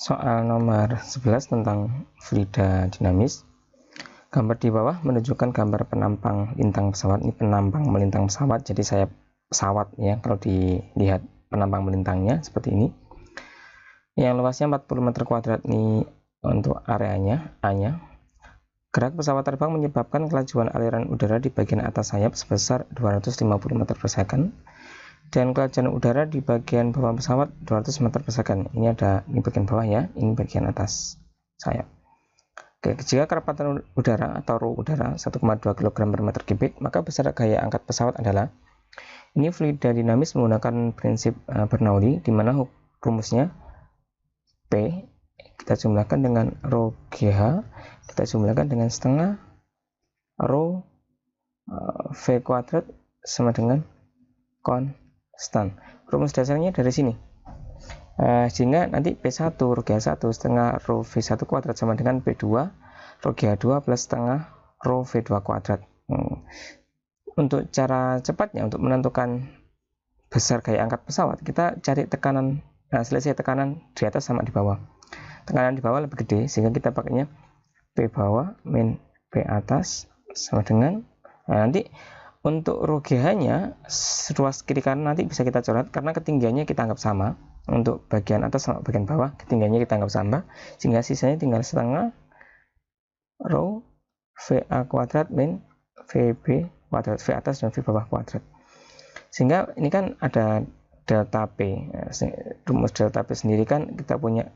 Soal nomor 11 tentang fluida dinamis. Gambar di bawah menunjukkan gambar penampang lintang pesawat. Ini penampang melintang pesawat, jadi saya pesawat ya. Kalau dilihat penampang melintangnya seperti ini. Yang luasnya 40 meter kuadrat ini untuk areanya, A-nya. Gerak pesawat terbang menyebabkan kelajuan aliran udara di bagian atas sayap sebesar 250 meter per second. Dan kelajuan udara di bagian bawah pesawat 200 meter per second. Ini bagian bawah ya, ini bagian atas sayap. Oke, jika kerapatan udara atau rho udara 1,2 kg per meter kubik, maka besar gaya angkat pesawat adalah, ini fluida dinamis menggunakan prinsip Bernoulli, di mana rumusnya P kita jumlahkan dengan rho GH, kita jumlahkan dengan setengah rho V kuadrat sama dengan konstan. Rumus dasarnya dari sini. Sehingga nanti P1 rho GH1 setengah rho V1 kuadrat sama dengan P2 rho GH2 plus setengah rho V2 kuadrat. Untuk cara cepatnya, untuk menentukan besar gaya angkat pesawat, kita cari tekanan, selisih tekanan di atas sama di bawah. Tekanan di bawah lebih gede, sehingga kita pakainya P bawah min P atas sama dengan, nanti untuk rho GH-nya ruas kiri kanan nanti bisa kita coret karena ketinggiannya kita anggap sama. Untuk bagian atas sama bagian bawah ketinggiannya kita anggap sama, sehingga sisanya tinggal setengah rho VA kuadrat min VB kuadrat, V atas dan V bawah kuadrat. Sehingga ini kan ada delta P. Rumus delta P sendiri kan kita punya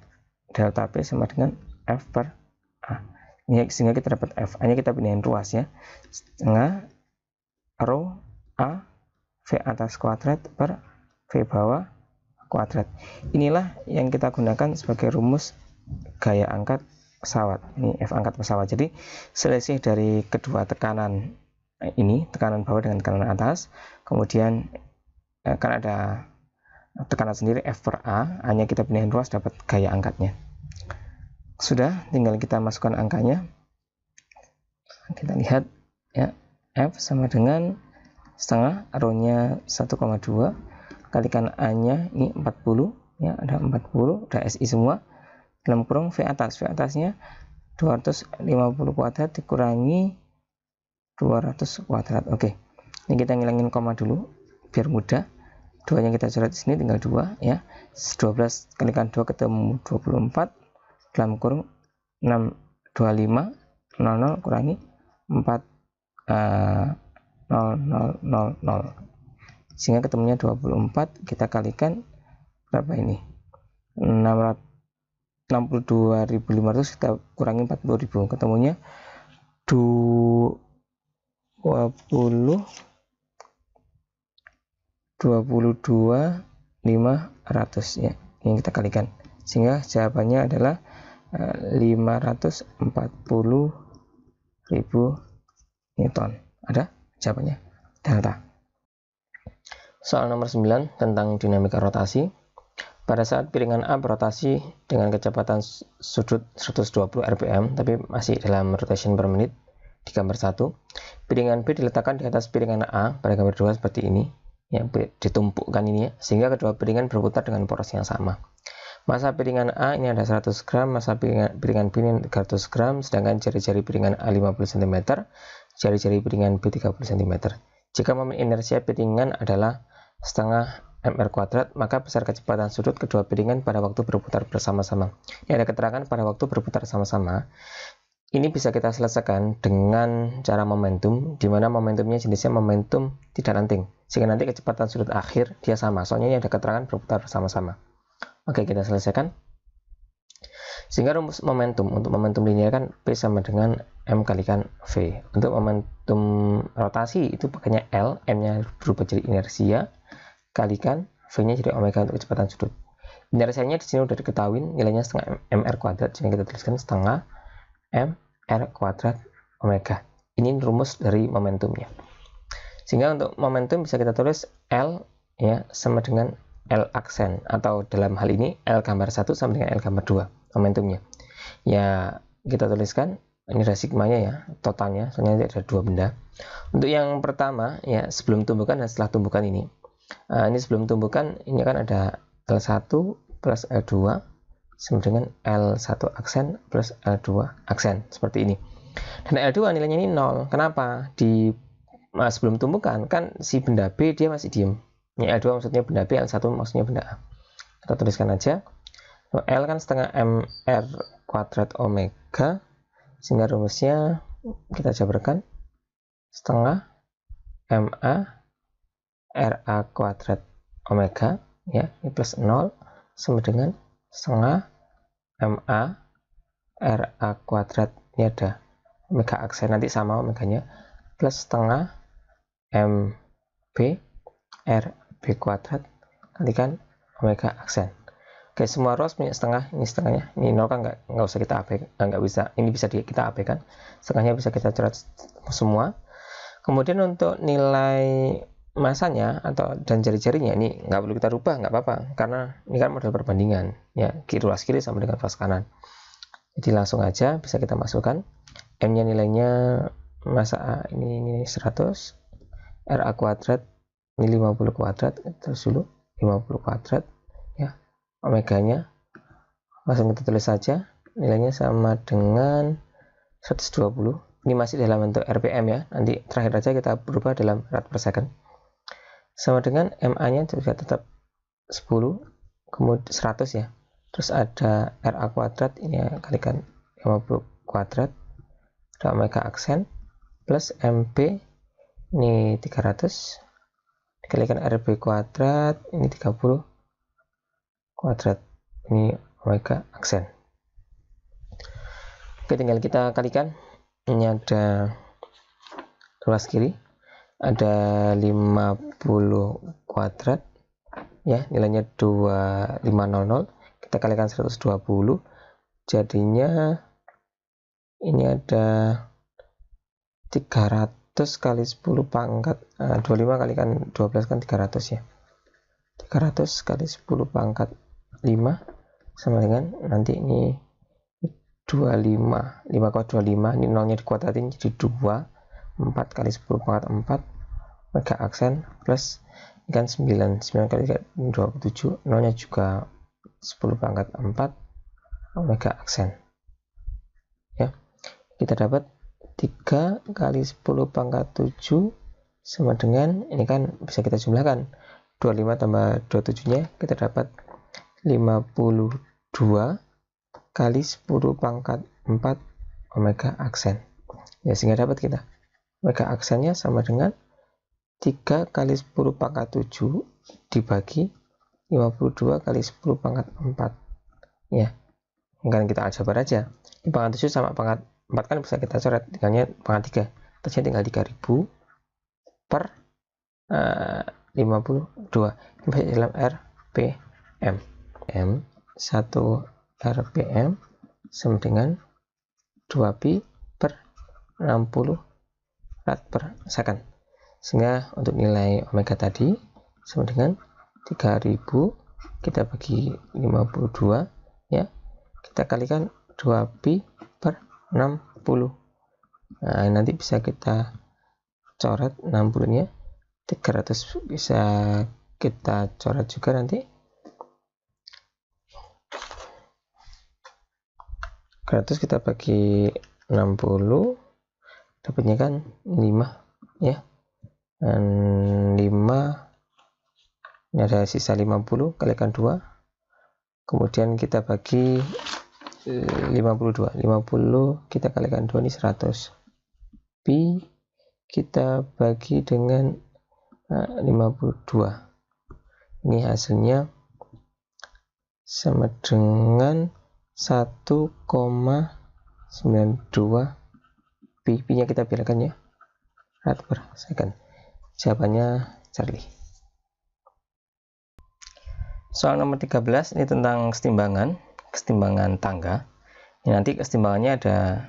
delta P sama dengan F per A. Ini sehingga kita dapat F. Hanya kita pindahin ruas ya. Setengah rho A V atas kuadrat per V bawah kuadrat. Inilah yang kita gunakan sebagai rumus gaya angkat pesawat. Ini F angkat pesawat. Jadi selisih dari kedua tekanan ini, tekanan bawah dengan tekanan atas, kemudian kan ada tekanan sendiri F per A, hanya kita pindahin ruas dapat gaya angkatnya. Sudah, tinggal kita masukkan angkanya. Kita lihat ya, F sama dengan setengah rho-nya 1,2 kalikan A-nya ini 40 ya, ada 40, ada SI semua, dalam kurung V atas, V atasnya 250 kuadrat dikurangi 200 kuadrat. Oke, ini kita ngilangin koma dulu biar mudah. 2 nya kita coret di sini tinggal 2 ya. 12 kalikan 2 ketemu 24, dalam kurung 625 00 kurangi 4 0000, sehingga ketemunya 24. Kita kalikan berapa ini, 62.500 kita kurangi 40.000, ketemunya 22.500 ya, yang kita kalikan, sehingga jawabannya adalah 540.000 Newton. Ada jawabannya, delta. Soal nomor 9 tentang dinamika rotasi. Pada saat piringan A berotasi dengan kecepatan sudut 120 rpm, tapi masih dalam rotation per menit di gambar 1, piringan B diletakkan di atas piringan A pada gambar 2 seperti ini, yang ditumpukkan ini ya, sehingga kedua piringan berputar dengan poros yang sama. Masa piringan A ini ada 100 gram, masa piringan B ini 300 gram, sedangkan jari-jari piringan A 50 cm, jari-jari piringan B 30 cm. Jika momen inersia piringan adalah setengah mr kuadrat, maka besar kecepatan sudut kedua piringan pada waktu berputar bersama-sama. Ini ada keterangan pada waktu berputar sama-sama. Ini bisa kita selesaikan dengan cara momentum, di mana momentumnya jenisnya momentum tidak nanting, sehingga nanti kecepatan sudut akhir dia sama. Soalnya ini ada keterangan berputar bersama-sama. Oke, kita selesaikan. Sehingga rumus momentum, untuk momentum linear kan P sama dengan M kalikan V. Untuk momentum rotasi itu pakainya L, M-nya berubah jadi inersia, kalikan V-nya jadi omega untuk kecepatan sudut. Inersianya di sini udah diketahui, nilainya setengah mr kuadrat, sehingga kita tuliskan setengah mr kuadrat omega. Ini rumus dari momentumnya. Sehingga untuk momentum bisa kita tulis L ya sama dengan L aksen, atau dalam hal ini L gambar 1 sama dengan L gambar 2 momentumnya. Ya, kita tuliskan ini ada sigmanya ya, totalnya, soalnya ada dua benda. Untuk yang pertama ya, sebelum tumbukan dan setelah tumbukan ini. Ini sebelum tumbukan, ini kan ada L1 plus L2 sama dengan L1 aksen plus L2 aksen, seperti ini. Dan L2 nilainya ini 0. Kenapa? Sebelum tumbukan kan si benda B dia masih diem. Ini L2 maksudnya benda B, L1 maksudnya benda A. Kita tuliskan aja. L kan setengah MR kuadrat omega, sehingga rumusnya kita jabarkan setengah MA RA kuadrat omega, ya, ini plus 0 sama dengan setengah MA RA kuadrat, ini ada omega aksen, nanti sama omeganya, plus setengah MB RB kuadrat kalikan omega aksen. Oke, semua ruas punya setengah, ini setengahnya, ini 0 kan nggak usah kita abaikan, nggak bisa, ini bisa kita abaikan, setengahnya bisa kita coret semua. Kemudian untuk nilai masanya dan jari-jarinya ini nggak perlu kita rubah, nggak apa-apa, karena ini kan model perbandingan, ya, ruas kiri sama dengan ruas kanan. Jadi langsung aja bisa kita masukkan. M-nya nilainya masa A ini 100, RA kuadrat ini 50 kuadrat, terus dulu 50 kuadrat, ya. Omeganya langsung kita tulis saja, nilainya sama dengan 120. Ini masih dalam bentuk RPM, ya, nanti terakhir aja kita berubah dalam rad per second. Sama dengan MA nya juga tetap 10, kemudian 100, ya, terus ada RA kuadrat, ini ya, kalikan 50 kuadrat, ada omega aksen, plus MB ini 300 dikalikan RB kuadrat, ini 30 kuadrat, ini omega aksen. Oke, tinggal kita kalikan. Ini ada ruas kiri ada 50 kuadrat, ya, nilainya 2500, kita kalikan 120, jadinya ini ada 300 kali 10 pangkat 25 kalikan 12 kan 300, ya, 300 kali 10 pangkat 5 sama dengan nanti ini 5,25, ini nolnya dikuadratin jadi 2, 4 kali 10 pangkat 4 omega aksen plus ini kan 9 kali 27, nolnya juga 10 pangkat 4 omega aksen, ya. Kita dapat 3 kali 10 pangkat 7 sama dengan, ini kan bisa kita jumlahkan, 25 tambah 27 nya kita dapat 52 kali 10 pangkat 4 omega aksen, ya, sehingga dapat kita omega aksennya sama dengan 3 kali 10 pangkat 7 dibagi 52 kali 10 pangkat 4, ya. Kan kita aljabar aja, ini pangkat 7 sama pangkat 4 kan bisa kita coret, tinggalnya pangkat 3, terusnya tinggal 3000 per 52, ini masih dalam RPM. M1 RPM sama dengan 2pi per 60 rad per second, sehingga untuk nilai omega tadi sama dengan 3000 kita bagi 52, ya, kita kalikan 2pi per 60. Nah, nanti bisa kita coret 60 nya, 300 bisa kita coret juga nanti, 300 kita bagi 60 dapatnya kan 5, ya, dan 5 ini ada sisa 50 kalikan 2, kemudian kita bagi 52, 50 kita kalikan 2 ini 100, pi kita bagi dengan 52, ini hasilnya sama dengan 1,92 pi nya kita biarkan, ya, rad per second. Jawabannya Charlie. Soal nomor 13 ini tentang kesetimbangan tangga. Ini nanti kesetimbangannya ada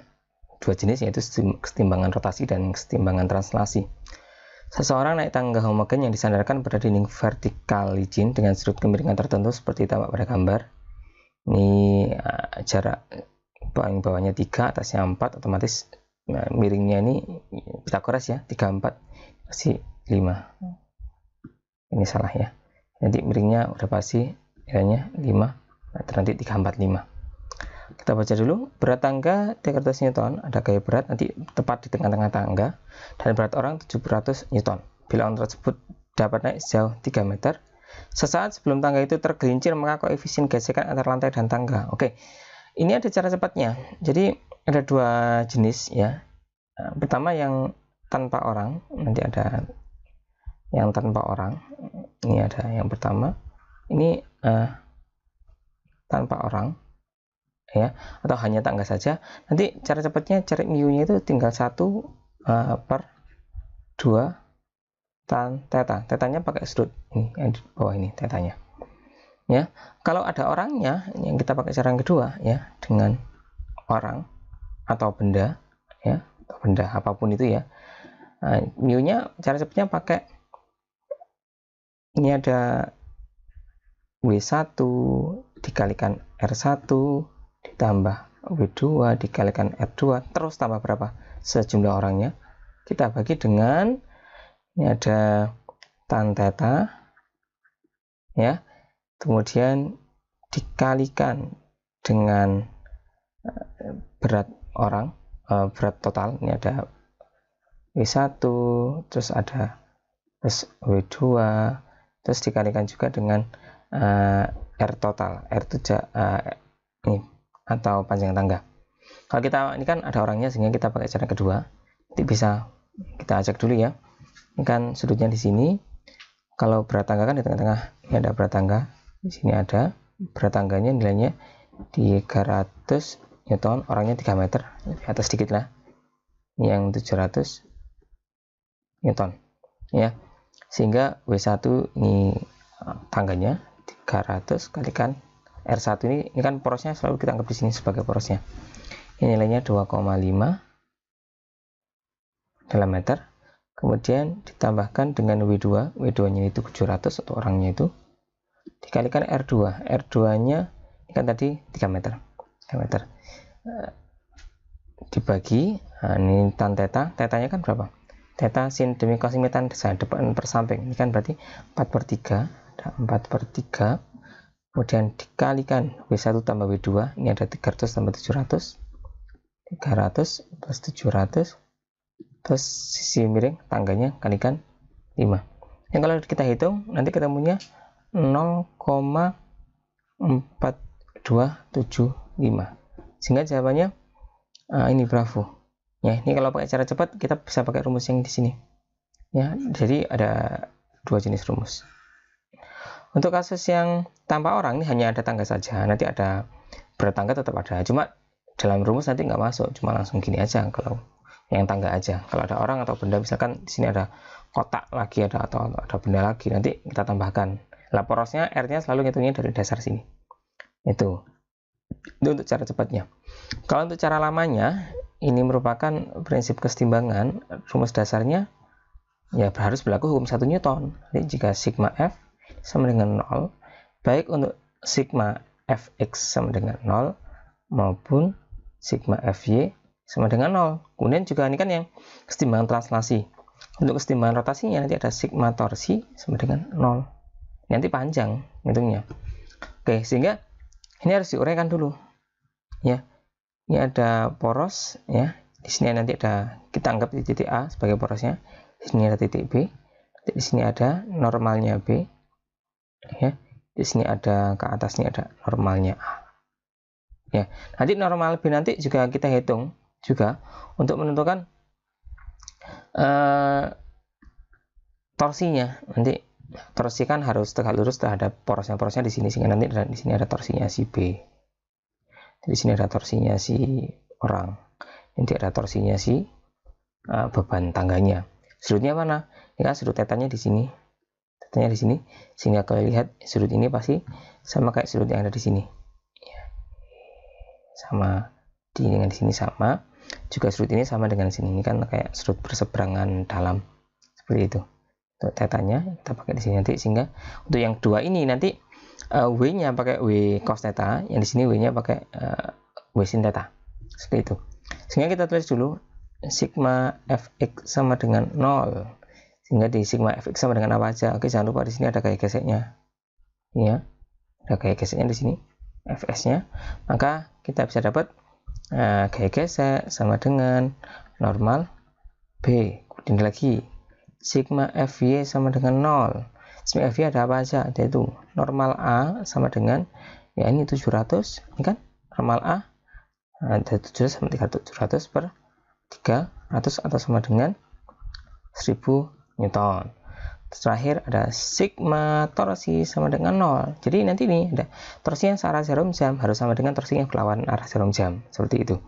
dua jenis, yaitu kesetimbangan rotasi dan kesetimbangan translasi. Seseorang naik tangga homogen yang disandarkan pada dinding vertikal licin dengan sudut kemiringan tertentu seperti tampak pada gambar. Ini jarak paling bawahnya 3, atasnya 4, otomatis miringnya ini Pitagoras, ya, 3, 4 pasti 5. Ini salah, ya, nanti miringnya udah pasti nilainya 5 nanti 345. Kita baca dulu. Berat tangga 300 Newton, ada gaya berat nanti tepat di tengah-tengah tangga, dan berat orang 700 Newton. Bila orang tersebut dapat naik sejauh 3 meter, sesaat sebelum tangga itu tergelincir, maka koefisien gesekan antara lantai dan tangga. Oke, ini ada cara cepatnya. Jadi ada dua jenis ya. Pertama yang tanpa orang, nanti ada yang tanpa orang. Ini ada yang pertama, ini tanpa orang ya, atau hanya tangga saja. Nanti cara cepatnya cari mu-nya itu tinggal 1 per 2 tan theta. Tetanya pakai sudut ini yang di bawah ini tetanya. Ya, kalau ada orangnya yang kita pakai cara yang kedua ya, dengan orang atau benda ya, atau benda apapun itu ya. Mu-nya cara cepatnya pakai ini ada W1 dikalikan R1 ditambah W2 dikalikan R2 terus tambah berapa? Sejumlah orangnya. Kita bagi dengan ini ada tan theta ya. Kemudian dikalikan dengan berat orang, berat total. Ini ada W1 terus ada terus W2 terus dikalikan juga dengan R total. R itu ini atau panjang tangga. Kalau kita ini kan ada orangnya sehingga kita pakai cara kedua. Nanti bisa kita ajak dulu ya. Ini kan sudutnya di sini. Kalau berat tangga kan di tengah-tengah. Ini ada berat tangga. Di sini ada berat tangganya nilainya 300 Newton, orangnya 3 meter. Lebih atas sedikit lah. Yang 700 Newton. Ya. Sehingga W1 ini tangganya 300 kalikan R1 ini kan porosnya selalu kita anggap di sini sebagai porosnya. Ini nilainya 2,5 dalam meter. Kemudian ditambahkan dengan W2, W2-nya itu 700 untuk orangnya itu. Dikalikan R2. R2-nya ini kan tadi 3 meter. 3 meter. Dibagi, nah ini tan theta. Theta-nya kan berapa? Theta sin demi cos tan depan per samping. Ini kan berarti 4/3. Ada 4/3. Kemudian dikalikan W1 tambah W2, ini ada 300 tambah 700, 300 plus 700, terus sisi miring tangganya kalikan 5. Yang kalau kita hitung, nanti ketemunya 0,4275. Sehingga jawabannya ini Bravo. Ya, ini kalau pakai cara cepat, kita bisa pakai rumus yang di sini. Ya, jadi ada dua jenis rumus. Untuk kasus yang tanpa orang, ini hanya ada tangga saja. Nanti ada berat tangga tetap ada. Cuma dalam rumus nanti nggak masuk. Cuma langsung gini aja kalau yang tangga aja. Kalau ada orang atau benda, misalkan di sini ada kotak lagi atau ada benda lagi, nanti kita tambahkan. Lah porosnya R-nya selalu ngitungnya dari dasar sini. Itu untuk cara cepatnya. Kalau untuk cara lamanya, ini merupakan prinsip kesetimbangan. Rumus dasarnya ya harus berlaku hukum 1 Newton. Jadi jika sigma F sama dengan 0, baik untuk sigma Fx sama dengan 0 maupun sigma Fy sama dengan 0. Kemudian juga ini kan yang kesetimbangan translasi. Untuk kesetimbangan rotasinya nanti ada sigma torsi sama dengan 0. Nanti panjang hitungnya. Oke, sehingga ini harus diuraikan dulu. Ya. Ini ada poros ya. Di sini nanti ada, kita anggap di titik A sebagai porosnya. Di sini ada titik B. Di sini ada normalnya B. Ya, di sini ada ke atasnya ada normalnya A. Ya, nanti normal B nanti juga kita hitung juga untuk menentukan torsinya. Nanti torsi kan harus tegak lurus terhadap porosnya di sini, sehingga nanti di sini ada torsinya si B. Di sini ada torsinya si orang. Nanti ada torsinya si beban tangganya. Sudutnya mana? Ini kan sudut tetanya di sini. Tetanya di sini. Sehingga kalau lihat sudut ini pasti sama kayak sudut yang ada di sini. Ya. Sama dengan di sini sama. Juga sudut ini sama dengan sini. Ini kan kayak sudut berseberangan dalam. Seperti itu. Untuk tetanya kita pakai di sini nanti, sehingga untuk yang dua ini nanti W-nya pakai W cos theta, yang di sini W-nya pakai W sin theta. Seperti itu. Sehingga kita tulis dulu sigma Fx sama dengan 0. Sehingga di sigma Fx sama dengan apa aja? Oke, jangan lupa di sini ada gaya geseknya. Ya. Ada gaya geseknya di sini. fs-nya, maka kita bisa dapat gaya gesek sama dengan normal B. Kemudian lagi sigma FY sama dengan 0. Sigma FY ada apa aja? Ada itu normal A sama dengan ya ini 700, ini kan normal A ada 700 sama 700 per 300 atau sama dengan 1000 Newton. Terakhir ada sigma torsi sama dengan 0. Jadi nanti ini ada torsi yang searah jarum jam harus sama dengan torsi yang berlawanan arah jarum jam. Seperti itu.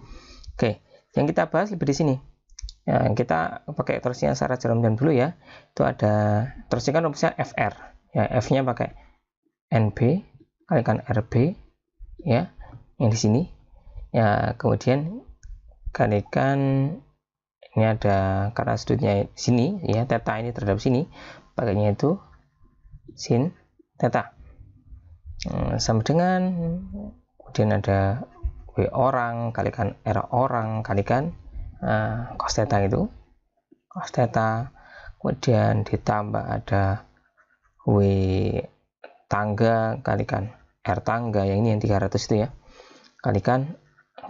Oke, yang kita bahas lebih di sini. Ya, kita pakai torsi yang searah jarum jam dulu ya. Itu ada torsi kan rumusnya FR. Ya, F-nya pakai NB kalikan RB ya, yang di sini. Ya, kemudian kalikan ini ada karena sudutnya di sini ya, theta ini terhadap sini, pakainya itu sin theta sama dengan kemudian ada W orang kalikan R orang kalikan cos theta itu cos theta, kemudian ditambah ada W tangga kalikan R tangga, yang ini yang 300 itu ya, kalikan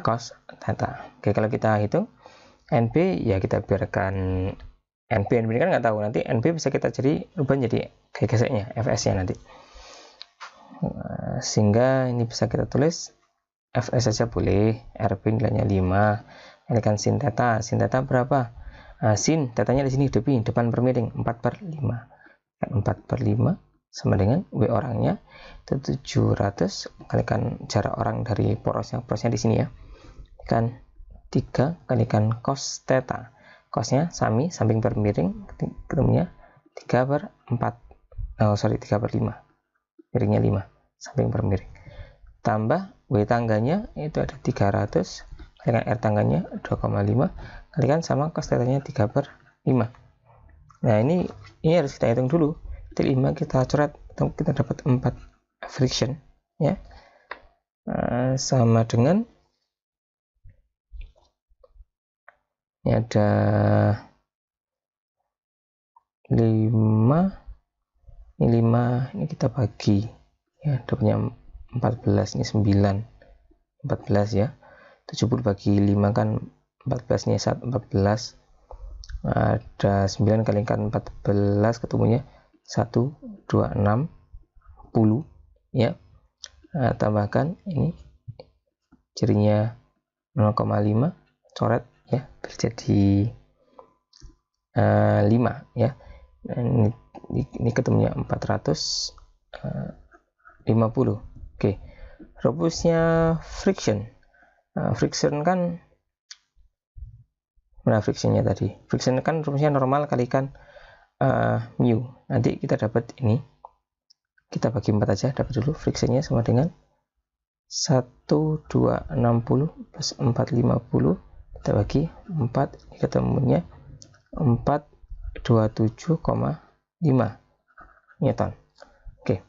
cos theta. Oke, kalau kita hitung NB ya kita biarkan NB ini kan nggak tahu, nanti NB bisa kita ubah jadi gaya geseknya FS nya nanti, sehingga ini bisa kita tulis FS saja boleh, RB nilainya 5, kalikan sin theta berapa? Sin tetanya di sini depan per miring 4/5, 4/5 sama dengan W orangnya itu 700 kalikan jarak orang dari porosnya di sini ya, kan 3 kalikan cos theta, cosnya samping per miring, ketemunya 3/5, miringnya 5, samping per miring, tambah W tangganya itu ada 300 kalikan R tangganya 2,5 kalikan sama cos theta-nya 3/5. Nah ini harus kita hitung dulu. 5 kita coret, kita dapat 4 friction ya, sama dengan ini ada 5, ini 5, ini kita bagi ya, dapatnya 14, ini 9, 14 ya, 70 bagi 5 kan 14, ini 14, ada 9 kalikan 14 ketemunya 126 ya, tambahkan ini jarinya 0,5 coret ya, jadi 5 ya. Ini ketemunya 450. Oke, rumusnya friction. Friction kan mana frictionnya tadi? Friction kan rumusnya normal kalikan mu. Nanti kita dapat ini, kita bagi 4 aja, dapat dulu frictionnya sama dengan 1260 plus 450 kita bagi 4, ini ketemunya 427,5 Newton. Oke,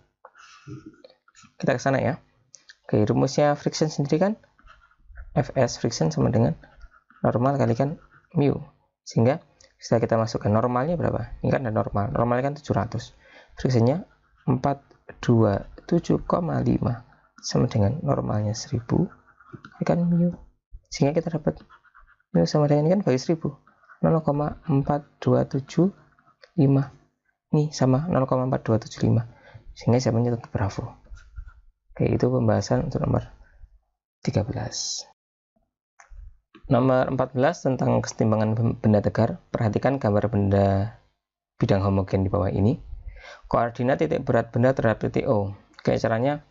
kita ke sana ya. Oke, rumusnya friction sendiri kan Fs friction sama dengan normal kalikan mu, sehingga setelah kita masukkan normalnya berapa? Ini kan ada normalnya kan 700, frictionnya 427,5 sama dengan normalnya 1000 kalikan mu, sehingga kita dapat mu sama dengan ini kan bagi 1000, 0,4275, ini sama 0,4275, sehingga jawabannya tetap bravo. Oke, itu pembahasan untuk nomor 13. Nomor 14 tentang kesetimbangan benda tegar. Perhatikan gambar benda bidang homogen di bawah ini. Koordinat titik berat benda terhadap titik O. Kayak caranya,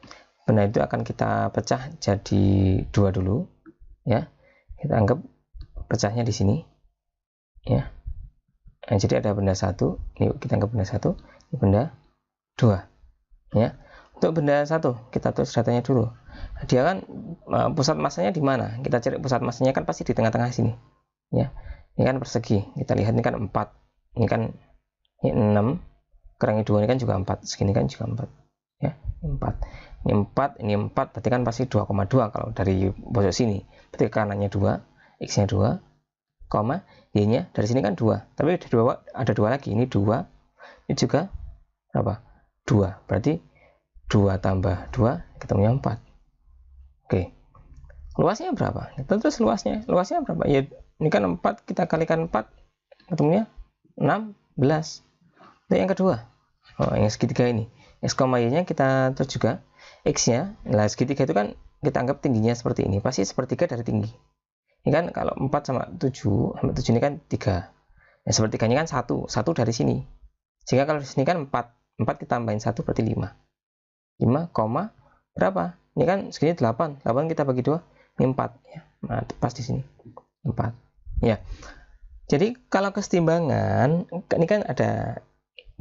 benda itu akan kita pecah jadi 2 dulu ya. Kita anggap pecahnya di sini ya. Nah, jadi ada benda 1, ini kita anggap benda 1, ini benda 2 ya. Untuk benda 1 kita tulis datanya dulu. Dia kan pusat masanya di mana? Kita cari pusat masanya kan pasti di tengah-tengah sini ya. Ini kan persegi, kita lihat ini kan 4, ini kan ini 6 kurangi 2, ini kan juga 4, segini kan juga 4 ya, 4, ini 4, ini 4, berarti kan pasti 2,2 kalau dari pojok sini, berarti kanannya 2, x nya 2, y nya dari sini kan 2, tapi ada 2 lagi, ini 2, ini juga berapa? 2, berarti 2 tambah 2 ketemunya 4 Oke, luasnya berapa? Terus luasnya berapa? Ya, ini kan 4, kita kalikan 4, ketemunya 16. Itu yang kedua. Yang segitiga ini. X, Y-nya kita terus juga X-nya. Nah, segitiga itu kan kita anggap tingginya seperti ini. Pasti sepertiga dari tinggi. Ini kan kalau 4 sama 7, sampai 7 ini kan 3. Nah, sepertiganya kan 1 dari sini. Sehingga kalau di sini kan 4 kita tambahin 1 berarti 5. 5, berapa? Ini kan segini 8 kita bagi 2, ini 4 ya. Nah, pas di sini 4 ya. Jadi kalau kesetimbangan ini kan ada,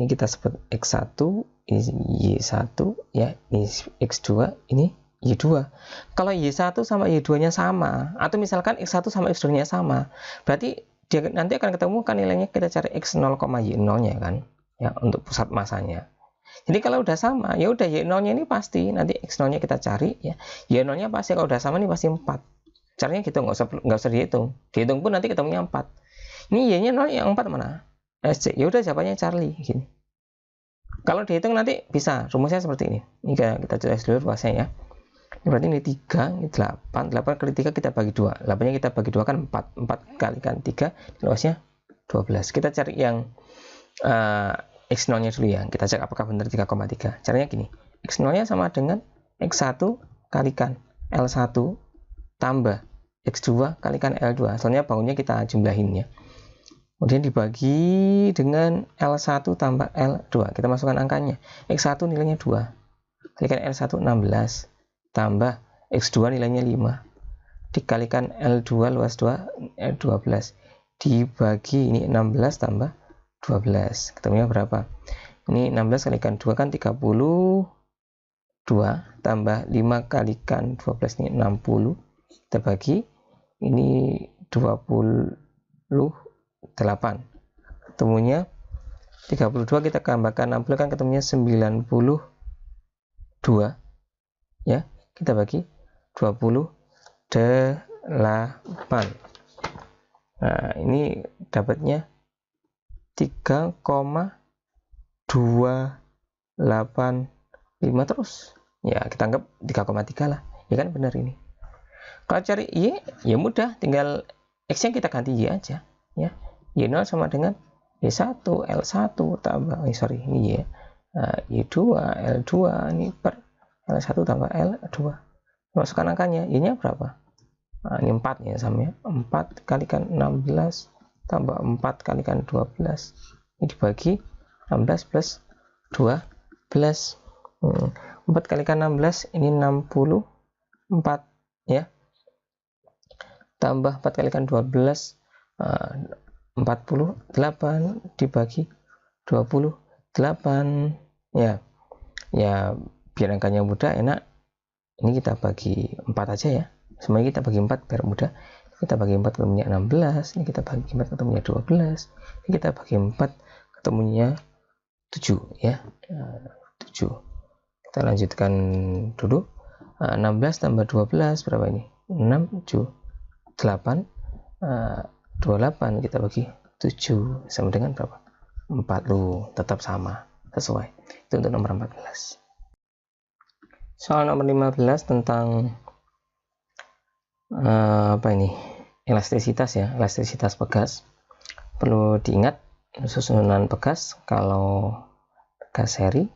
ini kita sebut X1, ini Y1 ya, ini X2, ini Y2. Kalau Y1 sama Y2 nya sama, atau misalkan X1 sama X2 nya sama, berarti dia nanti akan ketemu kan nilainya, kita cari X0, Y0 nya kan ya, untuk pusat masanya. Jadi kalau udah sama, ya udah Y0-nya ini pasti, nanti X0-nya kita cari ya. Y0-nya pasti, kalau udah sama ini pasti 4. Caranya gitu, nggak usah dihitung. Dihitung pun nanti ketemunya 4. Ini Y-nya 0, yang 4 mana? SC. Ya udah jawabannya Charlie gini. Kalau dihitung nanti bisa, rumusnya seperti ini. Ini kita tulis dulu luasnya ya. Ini berarti ini 3, ini 8. 8 kali 3 kita bagi 2. 8-nya kita bagi 2 kan 4. 4 kalikan 3, luasnya 12. Kita cari yang X0-nya dulu ya. Kita cek apakah benar 3,3. Caranya gini. X0-nya sama dengan X1 kalikan L1 tambah X2 kalikan L2. Soalnya bangunnya kita jumlahin ya. Kemudian dibagi dengan L1 tambah L2. Kita masukkan angkanya. X1 nilainya 2. Kalikan L1 16. Tambah X2 nilainya 5. Dikalikan L2 luas 2 12. Dibagi ini 16 tambah 12, ketemunya berapa? Ini 16 kalikan 2 kan 32, tambah 5 kalikan 12 ini 60, kita bagi ini 28, ketemunya 32, kita tambahkan 60 kan ketemunya 92 ya, kita bagi 28. Nah, ini dapatnya 3,285 terus ya, kita anggap 3,3 lah ya kan, benar ini. Kalau cari Y ya mudah, tinggal X nya kita ganti Y aja ya. Y0 sama dengan Y1 L1 tambah ini Y, Y2 L2 ini per L1 tambah L2, masukkan angkanya. Y nya berapa? Nah, ini 4 ya, sama ya, 4 kalikan 16 tambah 4 kalikan 12, ini dibagi 16 plus 12, 4 kalikan 16 ini 64 ya, tambah 4 kalikan 12 48, dibagi 28 ya. Ya biar angkanya mudah, enak, ini kita bagi 4 aja ya, semuanya kita bagi 4 biar mudah. Kita bagi 4 ketemunya 16, ini kita bagi 4 ketemunya 12, ini kita bagi 4 ketemunya 7 ya, 7. Kita lanjutkan dulu. 16 tambah 12 berapa ini? 6, 7, 8, 28 kita bagi 7 sama dengan berapa? 4. Tetap sama, sesuai. Itu untuk nomor 14. Soal nomor 15 tentang apa ini, elastisitas ya, elastisitas pegas. Perlu diingat susunan pegas. Kalau pegas seri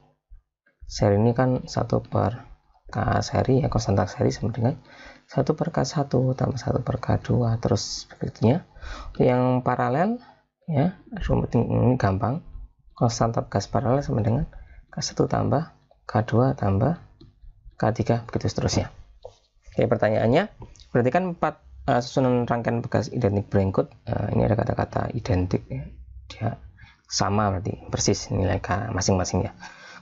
ini kan 1 per K seri ya, konstanta seri sama dengan 1 per K1 tambah 1 per K2 terus berikutnya. Yang paralel ya, ini gampang, konstanta pegas paralel sama dengan K1 tambah K2 tambah K3 begitu seterusnya. Oke, pertanyaannya berarti kan 4 susunan rangkaian pegas identik berangkut. Ini ada kata-kata identik ya. Dia sama, berarti persis nilai K masing-masing ya.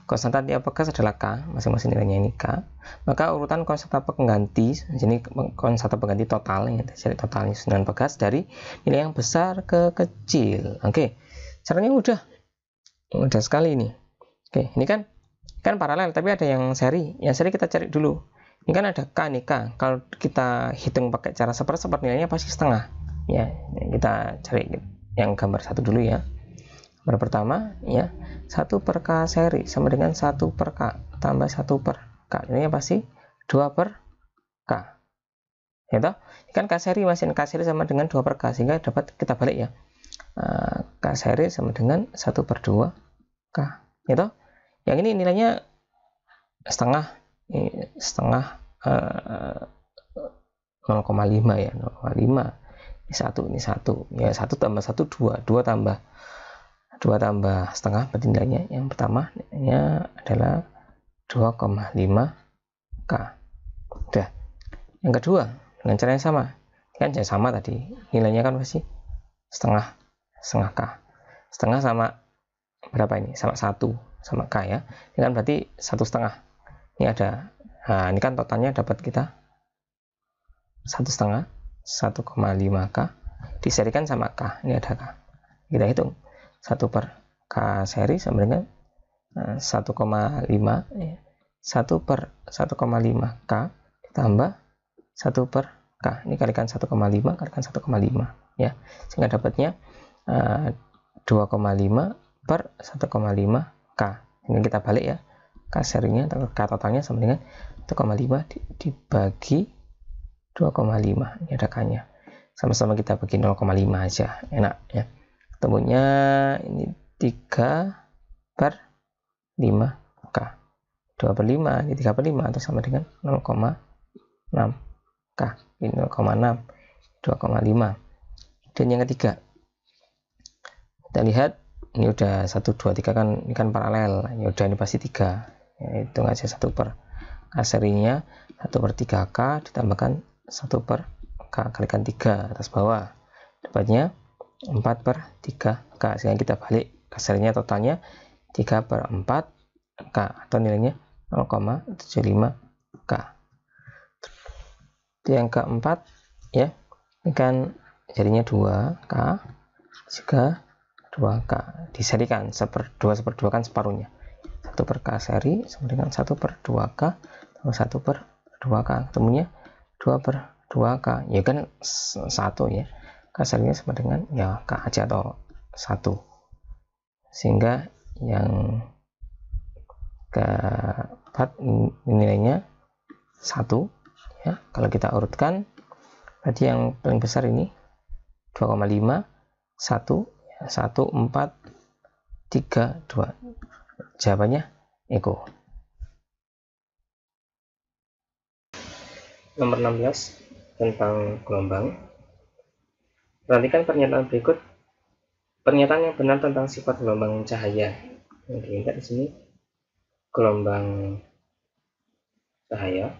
Konstanta tiap pegas adalah K, masing-masing nilainya ini K. Maka urutan konstanta pengganti, jadi konstanta pengganti total ya, jadi totalnya susunan pegas dari nilai yang besar ke kecil. Oke, caranya mudah sekali ini. Oke, ini kan paralel tapi ada yang seri. Yang seri kita cari dulu. Ini kan ada K nih, K. Kalau kita hitung pakai cara seper nilainya pasti setengah. Ya, kita cari yang gambar satu dulu ya. Gambar pertama ya, 1 per K seri sama dengan 1 per K tambah 1 per K. Nilainya pasti 2 per K. Ya toh? Ini kan K seri masih K seri sama dengan 2 per K, sehingga dapat kita balik ya. K seri sama dengan 1 per 2 K. Ya toh? Yang ini nilainya setengah, setengah 0,5 ya, 0,5. Ini 1 ya, 1 tambah 1 2, 2 tambah setengah, berarti nilainya yang pertama nilainya adalah 2,5 K. Udah. Yang kedua dengan cara yang sama, kan sama tadi nilainya kan pasti setengah K. Setengah sama berapa ini? Sama 1 sama K ya. Ini kan berarti 1,5. Ini ada, nah ini kan totalnya dapat kita 1,5, 1,5 K diserikan sama K. Ini ada K. Kita hitung 1 per K seri sama dengan 1,5 ya. 1 per 1,5 K ditambah 1 per K. Ini kalikan 1,5 kalikan 1,5 ya. Sehingga dapatnya 2,5 per 1,5 K. Ini kita balik ya. K serinya atau K totalnya sama dengan 1,5 dibagi 2,5. Ini ada K-nya. Sama-sama kita bagi 0,5 aja. Enak ya. Ketemunya ini 3 per 5 K. 2 per 5, ini 3 per 5 atau sama dengan 0,6 K. Ini 0,6, 2,5. Dan yang ketiga, kita lihat ini udah 1, 2, 3 kan, ini kan paralel. Ini udah, ini pasti 3. Ya, hitung aja 1 per K serinya 1 per 3K ditambahkan 1 per K kalikan 3 atas bawah. Dapatnya 4 per 3K. Sehingga kita balik K serinya totalnya 3 per 4K atau nilainya 0,75 K. Yang keempat ya, ini kan jadinya 2K juga 2K diserikan 2/2 kan separuhnya. 1 per K seri sama dengan 1 per 2K tambah 1 per 2K, ketemunya 2 per 2K. Ya kan 1 ya. K serinya sama dengan ya K aja atau 1. Sehingga yang keempat nilainya 1 ya. Kalau kita urutkan berarti yang paling besar ini 2,5, 1, 1, 4, 3, 2. Jawabannya Eko. Nomor 16 tentang gelombang. Perhatikan pernyataan berikut. Pernyataan yang benar tentang sifat gelombang cahaya. Yang diminta di sini gelombang cahaya.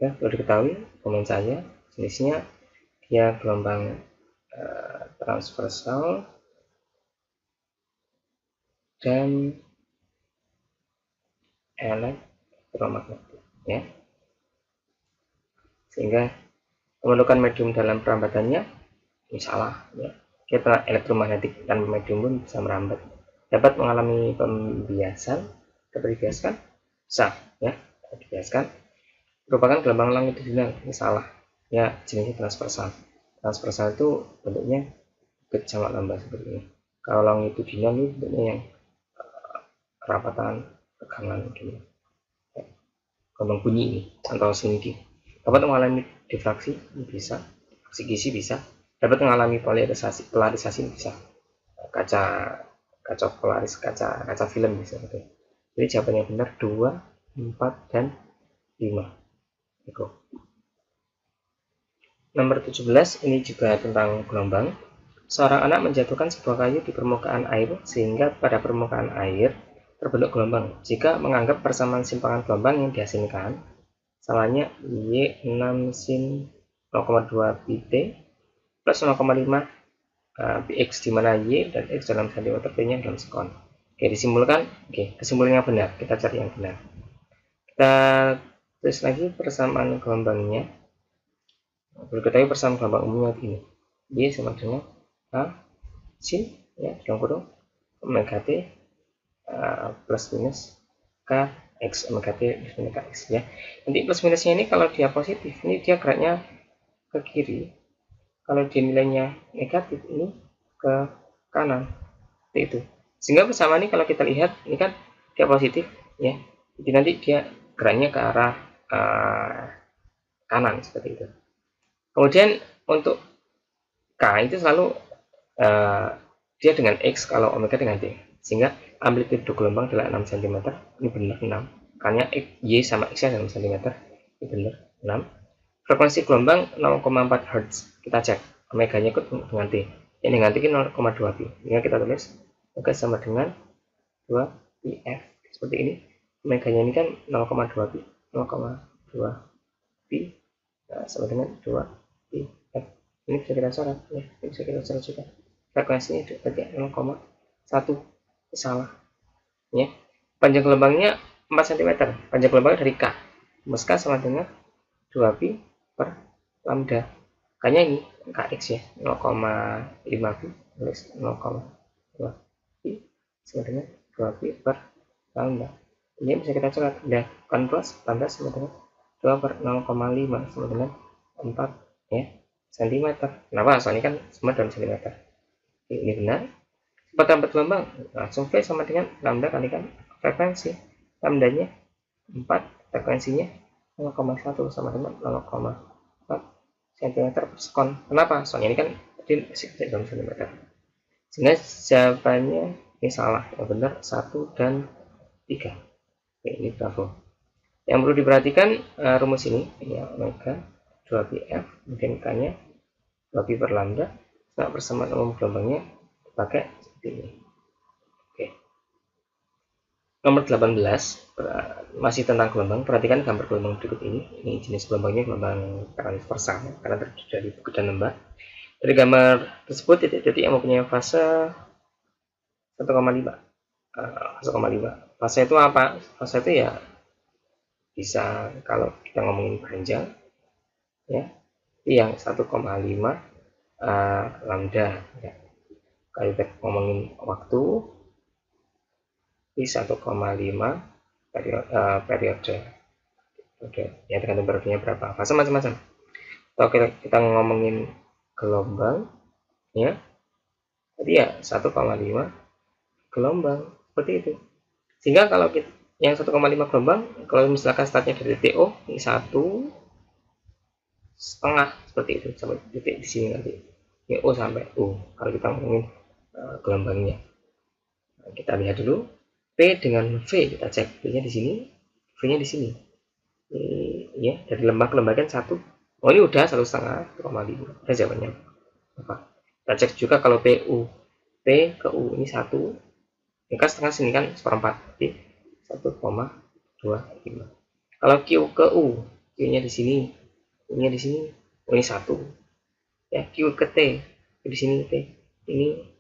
Ya, perlu diketahui gelombang cahaya jenisnya dia gelombang transversal dan elektromagnetik ya. Sehingga pembentukan medium dalam perambatannya ini salah ya. Kita elektromagnetik dan medium pun bisa merambat. Dapat mengalami pembiasan, dapat dibiaskan sah ya, dibiaskan merupakan gelombang longitudinal. Ini salah ya, jenisnya transversal. Transversal itu bentuknya bukit jamak lambah seperti ini. Kalau longitudinal itu bentuknya yang rapatan tegangan gitu. Gelombang bunyi ini atau senidi. Dapat mengalami difraksi bisa, difraksi gizi bisa, dapat mengalami polarisasi bisa, kaca polaris, kaca film bisa. Gitu. Jadi jawabannya benar 2, 4 dan 5. Eko. Nomor 17 ini juga tentang gelombang. Seorang anak menjatuhkan sebuah kayu di permukaan air sehingga pada permukaan air terbentuk gelombang. Jika menganggap persamaan simpangan gelombang yang dihasilkan samanya Y6 sin 0,2 pt plus 0,5 px di mana Y dan X dalam cm, P-nya dalam sekon. Oke, disimpulkan. Oke, kesimpulannya benar. Kita cari yang benar. Kita tulis lagi persamaan gelombangnya. Perlu ketahui persamaan gelombang umumnya ini. Y sama dengan A sin ya dalam kurung omega T plus minus K X omega T plus minus K X ya. Nanti plus minusnya ini kalau dia positif ini dia geraknya ke kiri. Kalau dia nilainya negatif ini ke kanan. Itu. Sehingga persamaan ini kalau kita lihat ini kan dia positif ya. Jadi nanti dia geraknya ke arah kanan seperti itu. Kemudian untuk K itu selalu dia dengan X kalau omega dengan D, sehingga amplitude gelombang adalah 6 cm. Ini benar 6 karena Y sama X nya 6 cm. Ini benar 6. Frekuensi gelombang 0,4 Hz. Kita cek omega nya ikut dengan T. Ini dengan T 0,2 pi. Sehingga kita tulis omega sama dengan 2 pi F seperti ini. Omega nya ini kan 0,2 pi, 0,2 pi sama dengan 2 pi F. Ini bisa kita coret ya, ini bisa kita coret juga. Frekuensinya berarti 0,1. Salah ya. Panjang gelombangnya 4 cm. Panjang gelombangnya dari K. Mas K sama dengan 2 pi per lambda. K-nya ini Kx ya, 0,5 pi tulis 0,2 pi sama dengan 2 pi per lambda. Ini bisa kita coret. Udah kan plus tambah sama dengan 2 per 0,5 sama dengan 4 ya cm. Kenapa? Soalnya kan semua dalam cm. Ini benar. Cepat gelombang langsung V sama dengan lambda kalikan frekuensi. Lambdanya 4, frekuensinya 0,1 sama dengan 0,4 cm per sekon. Kenapa? Soalnya ini kan dalam cm. Sehingga jawabannya ini salah. Yang benar 1 dan 3. Oke, ini bravo. Yang perlu diperhatikan rumus ini ya, omega 2 pi F, kemudian K-nya 2 pi per lambda. Nah, persamaan umum gelombangnya dipakai seperti ini. Oke. Nomor 18 masih tentang gelombang. Perhatikan gambar gelombang berikut ini. Ini jenis gelombangnya gelombang transversal karena terdiri dari bukit dan lembah. Dari gambar tersebut titik-titik yang mempunyai fase 1,5. 1,5. Fase itu apa? Fase itu ya bisa kalau kita ngomongin panjang ya, yang 1,5 lambda ya. Kalau kita ngomongin waktu di 1,5 periode. Oke, ya tergantung periodenya berapa. Fase macam-macam. Kalau kita ngomongin gelombang ya, jadi ya 1,5 gelombang seperti itu. Sehingga kalau kita yang 1,5 gelombang, kalau misalkan startnya dari TO ini 1,5 seperti itu sampai titik di sini nanti. Ini O sampai U. Kalau kita ngomongin gelombangnya, nah, kita lihat dulu P dengan V, kita cek P-nya di sini, V-nya di sini. Ini, ya dari lembah ke lembah kan 1. Oh ini udah 1,5, 1,5. Udah jawabannya apa? Kita cek juga kalau PU, P ke U ini 1. Ini kan setengah sini kan 1/4, jadi 1,25. Kalau Q ke U, Q-nya di sini, U-nya di sini, oh ini 1. Ya Q ke T, di sini T, ini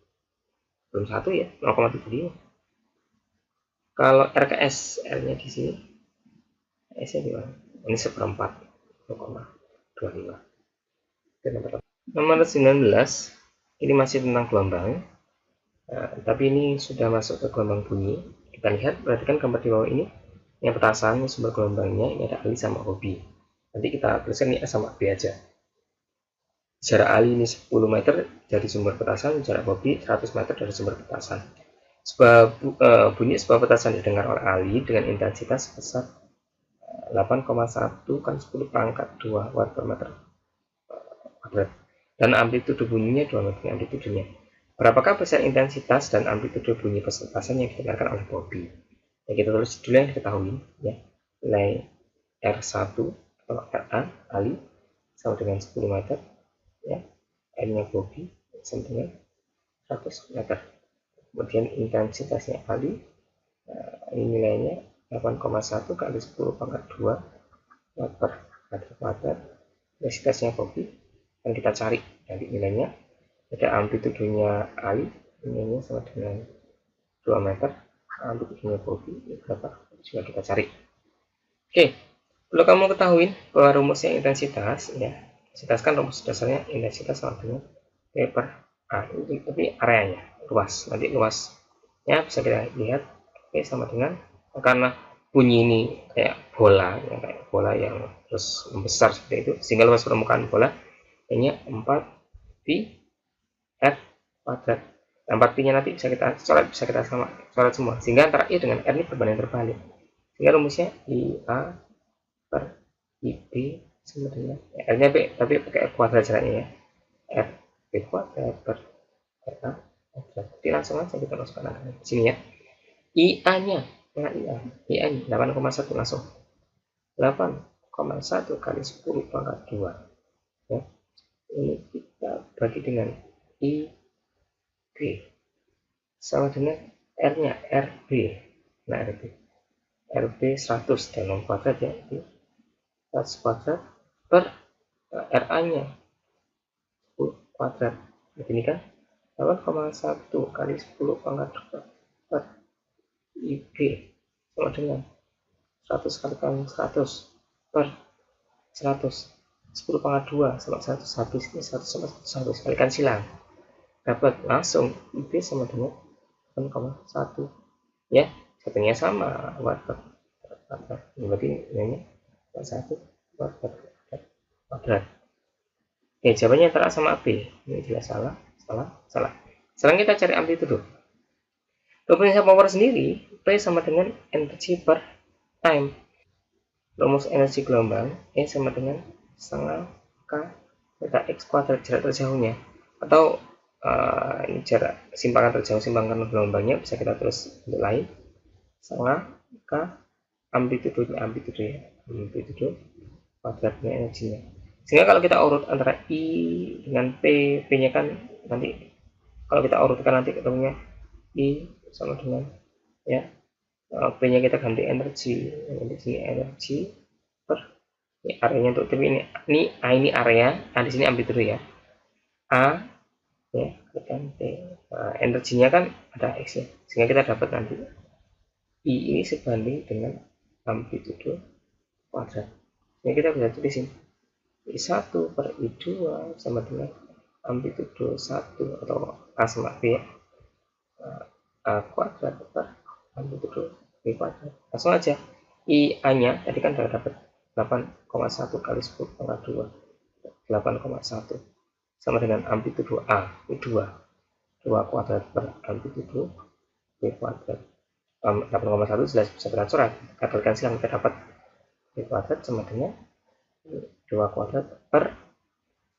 belum 1 ya, 0,75. Kalau R ke S, R-nya di sini, S-nya gimana? Ini 1/4, 0,25. Nomor 19, ini masih tentang gelombang. Tapi ini sudah masuk ke gelombang bunyi. Kita lihat, perhatikan gambar di bawah ini. Yang petasan, ini sumber gelombangnya, ini ada Ali sama hobi. Nanti kita tuliskan ini A sama B aja. Jarak Ali ini 10 meter dari sumber petasan, jarak hobi 100 meter dari sumber petasan. Bunyi sebuah petasan didengar oleh Ali dengan intensitas sebesar 8,1 kan 10 pangkat 2 watt per meter kuadrat. Dan amplitude bunyinya 2 meter amplitudenya. Berapakah besar intensitas dan amplitude bunyi petasan yang didengarkan oleh Bobby? Ya, kita tulis dulu yang diketahui ya. Nilai R1 atau RA Ali sama dengan 10 meter ya. N-nya Bobby sama dengan 100 meter. Kemudian intensitasnya Ali, ini nilainya 8,1 kali 10 pangkat 2 watt per meter kuadrat. Intensitasnya Bobby yang kita cari nanti nilainya. Ada amplitudenya Ali, nilainya sama dengan 2 meter. Amplitudenya Bobby berapa? Juga kita cari. Oke, perlu kamu ketahui bahwa rumusnya intensitas ya. Intensitas kan rumus dasarnya intensitas sama dengan P per A. Tapi areanya luas. Nanti luasnya bisa kita lihat P sama dengan, karena bunyi ini kayak bola yang terus membesar seperti itu, sehingga luas permukaan bola ini 4 pi R kuadrat. 4 pi-nya nanti bisa kita coret, bisa kita coret semua, sehingga antara I dengan R ini berbanding terbalik, sehingga rumusnya IA per IB sama dengan R-nya B, tapi pakai R kuadrat caranya ya. R B kuadrat per RA kuadrat. Jadi langsung aja kita masukkan angka di sini ya. IA-nya, nah IA-nya 8,1 langsung. 8,1 kali 10 pangkat 2 ya. Ini kita bagi dengan IB sama dengan R-nya RB. Nah, RB 100 dalam kuadrat ya, 100 kuadrat per RA-nya 10 kuadrat. Begini kan 8,1 kali 10 pangkat 2 per IB sama dengan 100 kali 100 per 100. 10 pangkat 2 sama 100, habis ini 100 sama 100 kalikan silang, dapat langsung IB sama dengan 8,1 ya, satunya sama kuadrat, berarti nilainya 1 kuadrat. Oke, jawabannya antara sama B. Ini jelas salah. Sekarang kita cari amplitudo. Untuk prinsip power sendiri, P sama dengan energi per time. Rumus energi gelombang E sama dengan setengah K beta X kuadrat, jarak terjauhnya. Atau ini jarak simpangan terjauh, simpangan gelombangnya bisa kita tulis untuk lain. Setengah K amplitudo ya. Amplitudo kuadratnya energinya. Sehingga kalau kita urut antara I dengan P, P-nya kan nanti kalau kita urutkan nanti ketemunya I sama dengan ya P-nya kita ganti energi. Di sini energi per ini areanya untuk tim ini A ini area, di sini amplitudo ya. A ya tekan P. Energinya kan ada X ya. Sehingga kita dapat nanti I ini sebanding dengan amplitudo kuadrat. Jadi kita bisa tulis ini I1 per I2 sama dengan amplitudo 1 atau A sama B ya. A kuadrat per amplitudo B kuadrat. Langsung aja IA-nya tadi kan sudah dapat 8,1 kali 10 pangkat 2 8,1 sama dengan amplitudo A I2 2 kuadrat per amplitudo B kuadrat. 8,1 jelas bisa berancuran, katakan silang kita dapat B kuadrat sama dengan 2 kuadrat per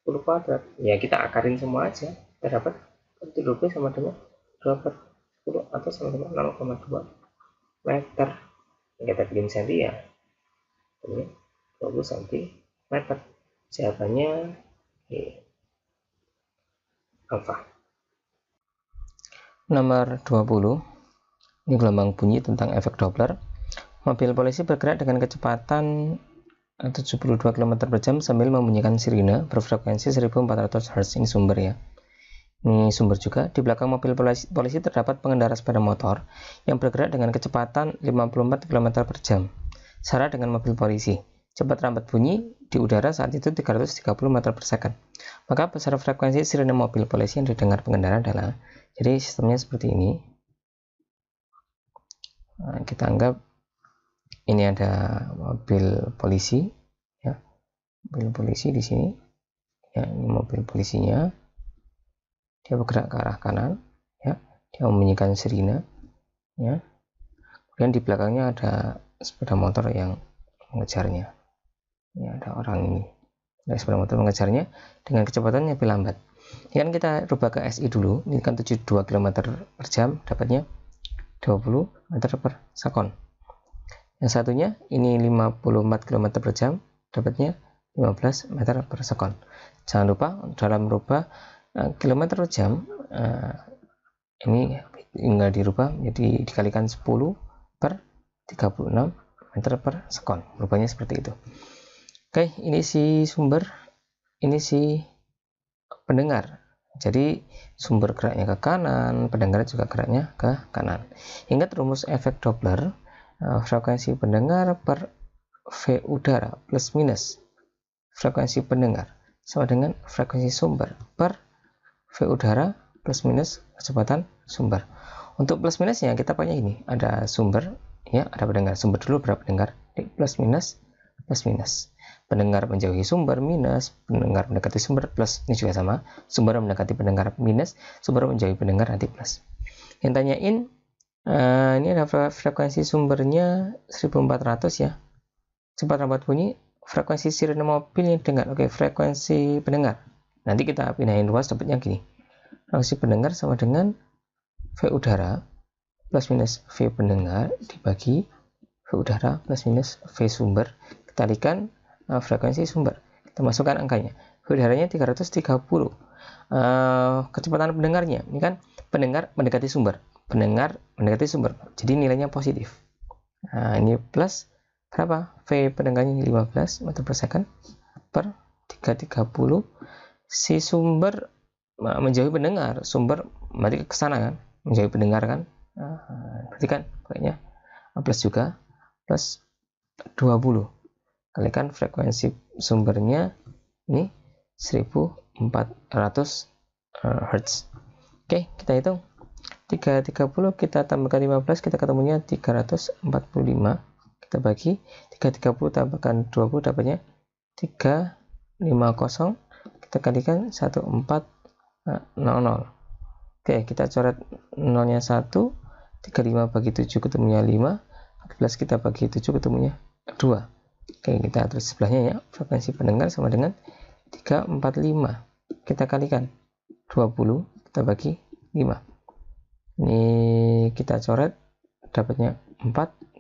10 kuadrat. Ya kita akarin semua aja, kita dapat amplitudo B sama dengan 2 per 10 atau sama dengan 0,2 meter. Kita bikin senti ya, ini 20 cm. Jawabannya alfa. Nomor 20. Ini gelombang bunyi tentang efek Doppler. Mobil polisi bergerak dengan kecepatan 72 km per jam sambil membunyikan sirine berfrekuensi 1400 Hz. Ini sumber ya. Ini sumber juga. Di belakang mobil polisi terdapat pengendara sepeda motor yang bergerak dengan kecepatan 54 km per jam. Setara dengan mobil polisi. Cepat rambat bunyi di udara saat itu 330 meter per second. Maka besar frekuensi sirine mobil polisi yang didengar pengendara adalah, jadi sistemnya seperti ini. Nah, kita anggap ini ada mobil polisi ya, mobil polisi di sini ya, ini mobil polisinya, dia bergerak ke arah kanan ya, dia membunyikan sirine ya, kemudian di belakangnya ada sepeda motor yang mengejarnya ya, ada orang ini, ada sepeda motor mengejarnya dengan kecepatan yang lebih lambat. Ini kan kita rubah ke SI dulu, ini kan 72 km per jam, dapatnya 20 meter per second. Yang satunya ini 54 km per jam, dapatnya 15 meter per second. Jangan lupa dalam merubah kilometer per jam, ini tinggal dirubah jadi dikalikan 10 per 36 meter per second. Rubahnya seperti itu. Oke, ini si sumber, ini si pendengar. Jadi sumber geraknya ke kanan, pendengar juga geraknya ke kanan. Ingat rumus efek Doppler, frekuensi pendengar per V udara plus minus frekuensi pendengar sama dengan frekuensi sumber per V udara plus minus kecepatan sumber. Untuk plus minusnya kita pakai ini, ada sumber ya, ada pendengar, sumber dulu berapa pendengar, plus minus plus minus. Pendengar menjauhi sumber minus, pendengar mendekati sumber plus, ini juga sama, sumber mendekati pendengar minus, sumber menjauhi pendengar nanti plus. Yang tanyain ini ada frekuensi sumbernya 1400 ya, cepat rambat bunyi frekuensi sirene mobil yang dengar. Oke, frekuensi pendengar. Nanti kita pindahin ruas, dapatnya gini. Frekuensi pendengar sama dengan V udara plus minus V pendengar dibagi V udara plus minus V sumber dikalikan frekuensi sumber. Kita masukkan angkanya. V udaranya 330. Kecepatan pendengarnya, ini kan pendengar mendekati sumber. Pendengar mendekati sumber. Jadi nilainya positif. Nah, ini plus berapa? V pendengarnya 15 meter per second per 330. Si sumber menjauhi pendengar, sumber berarti ke sana kan, menjauhi pendengar kan. Berarti kan kayaknya plus juga plus 20 kalikan frekuensi sumbernya ini 1400 Hz. Oke, kita hitung. 330 kita tambahkan 15, kita ketemunya 345. Kita bagi 330 tambahkan 20 dapatnya 350. Kita kalikan 1400. Oke, kita coret nolnya 1. 35 bagi 7 ketemunya 5. 14 kita bagi 7 ketemunya 2. Oke, kita tulis sebelahnya ya. Frekuensi pendengar sama dengan 345. Kita kalikan 20, kita bagi 5. Ini kita coret, dapatnya 4,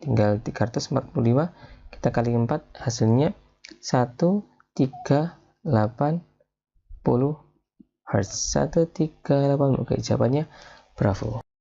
tinggal 345. Kita kali 4, hasilnya 1380 Hz. 1380. Oke, jawabannya bravo.